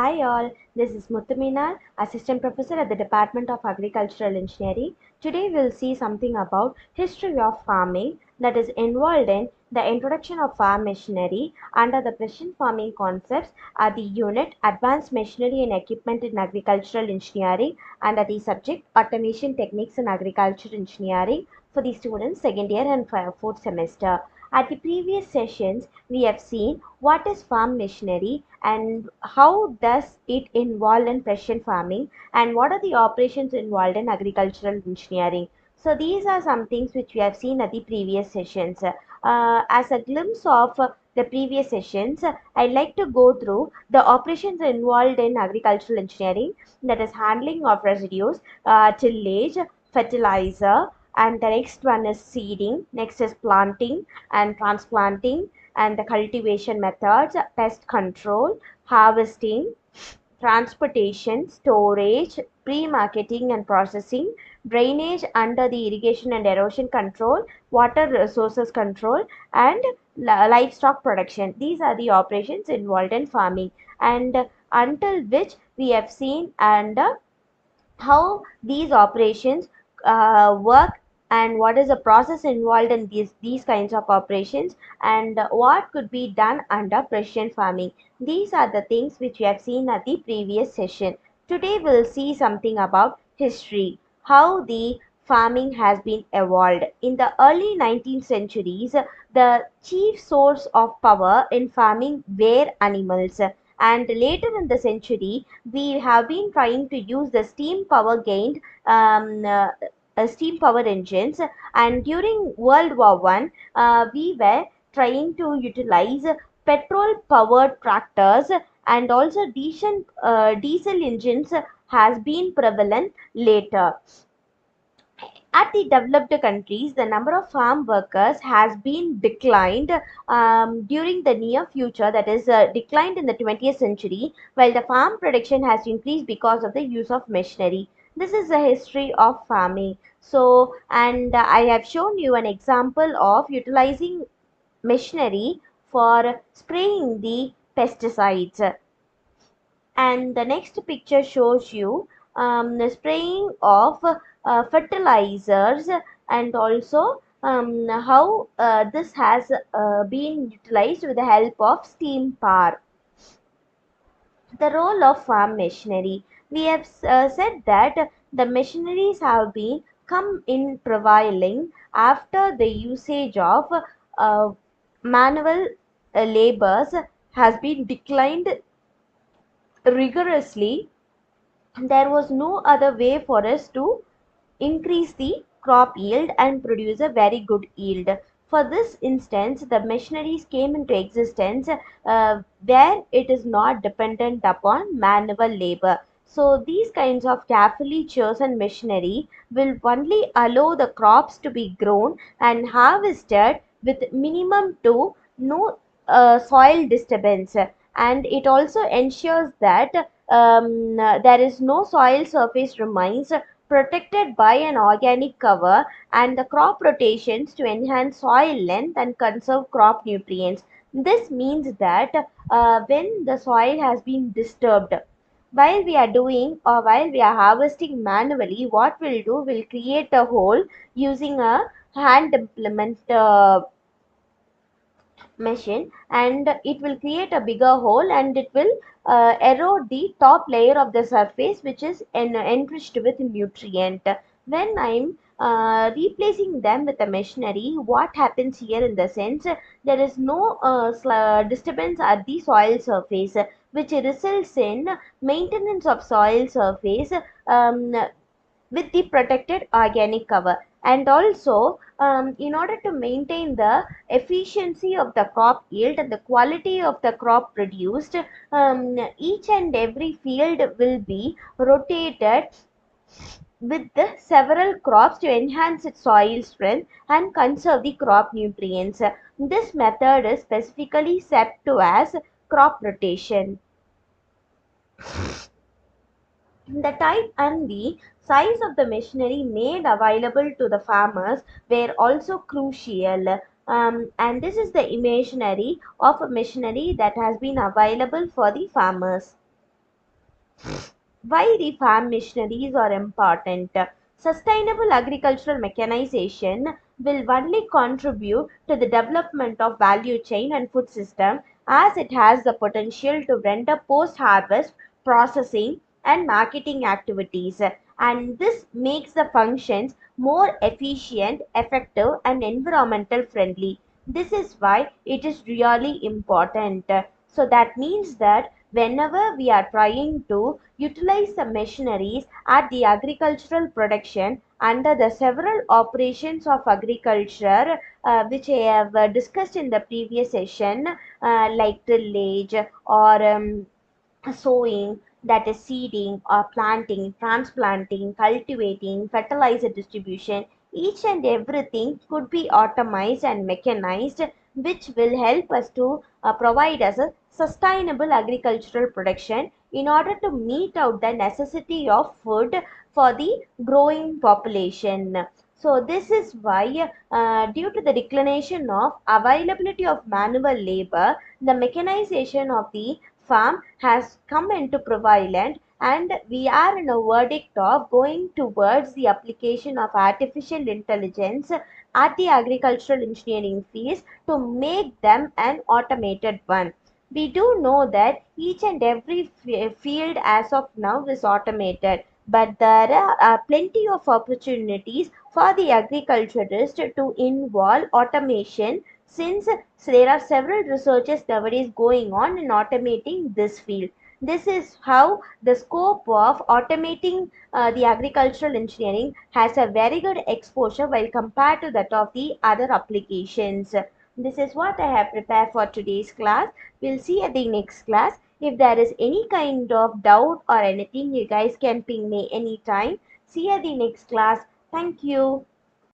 Hi all, this is Muthuminar, Assistant Professor at the Department of Agricultural Engineering. Today we'll see something about history of farming that is involved in the introduction of farm machinery under the precision farming concepts at the unit Advanced Machinery and Equipment in Agricultural Engineering under the subject Automation Techniques in Agricultural Engineering for the students second year and fourth semester. At the previous sessions, we have seen what is farm machinery and how does it involve in precision farming and what are the operations involved in agricultural engineering. So these are some things which we have seen at the previous sessions. As a glimpse of the previous sessions, I'd like to go through the operations involved in agricultural engineering, that is handling of residues, tillage, fertilizer, and the next one is seeding, next is planting and transplanting, and the cultivation methods, pest control, harvesting, transportation, storage, pre-marketing and processing, drainage under the irrigation and erosion control, water resources control, and livestock production. These are the operations involved in farming, and until which we have seen and how these operations work and what is the process involved in these kinds of operations and what could be done under precision farming. These are the things which we have seen at the previous session. Today we'll see something about history, how the farming has been evolved. In the early 19th centuries, the chief source of power in farming were animals, and later in the century we have been trying to use the steam power gained steam power engines, and during World War One we were trying to utilize petrol powered tractors, and also diesel engines has been prevalent later. At the developed countries, the number of farm workers has been declined during the near future, that is, declined in the 20th century, while the farm production has increased because of the use of machinery. This is the history of farming. So, and I have shown you an example of utilizing machinery for spraying the pesticides. And the next picture shows you the spraying of fertilizers, and also how this has been utilized with the help of steam power. The role of farm machinery. We have said that the machineries have been come in prevailing after the usage of uh, manual labors has been declined rigorously. There was no other way for us to increase the crop yield and produce a very good yield. For this instance, the machineries came into existence where it is not dependent upon manual labor. So these kinds of carefully chosen machinery will only allow the crops to be grown and harvested with minimum to no soil disturbance, and it also ensures that there is no soil surface remains protected by an organic cover, and the crop rotations to enhance soil length and conserve crop nutrients. This means that when the soil has been disturbed while we are doing or while we are harvesting manually, what we'll do, will create a hole using a hand implement machine, and it will create a bigger hole, and it will erode the top layer of the surface, which is enriched with nutrient. When I'm replacing them with a machinery, what happens here in the sense, there is no disturbance at the soil surface, which results in maintenance of soil surface um, with the protected organic cover. And also, in order to maintain the efficiency of the crop yield and the quality of the crop produced, each and every field will be rotated with the several crops to enhance its soil strength and conserve the crop nutrients. This method is specifically set to as crop rotation. The type and the size of the machinery made available to the farmers were also crucial. And this is the imaginary of a machinery that has been available for the farmers. Why the farm missionaries are important? Sustainable agricultural mechanization will only contribute to the development of value chain and food system as it has the potential to render post-harvest processing and marketing activities, and this makes the functions more efficient, effective and environmental friendly. This is why it is really important. So that means that whenever we are trying to utilize the machineries at the agricultural production under the several operations of agriculture, which I have discussed in the previous session, like tillage or sowing, that is seeding or planting, transplanting, cultivating, fertilizer distribution, each and everything could be automized and mechanized, which will help us to provide us a sustainable agricultural production in order to meet out the necessity of food for the growing population. So this is why, due to the declination of availability of manual labor, the mechanization of the farm has come into prevalent, and we are in a verdict of going towards the application of artificial intelligence at the agricultural engineering fields to make them an automated one. We do know that each and every field as of now is automated, but there are plenty of opportunities for the agriculturist to involve automation, since there are several researches nowadays going on in automating this field. This is how the scope of automating the agricultural engineering has a very good exposure while compared to that of the other applications. This is what I have prepared for today's class. We'll see at the next class. If there is any kind of doubt or anything, you guys can ping me anytime. See you at the next class. Thank you.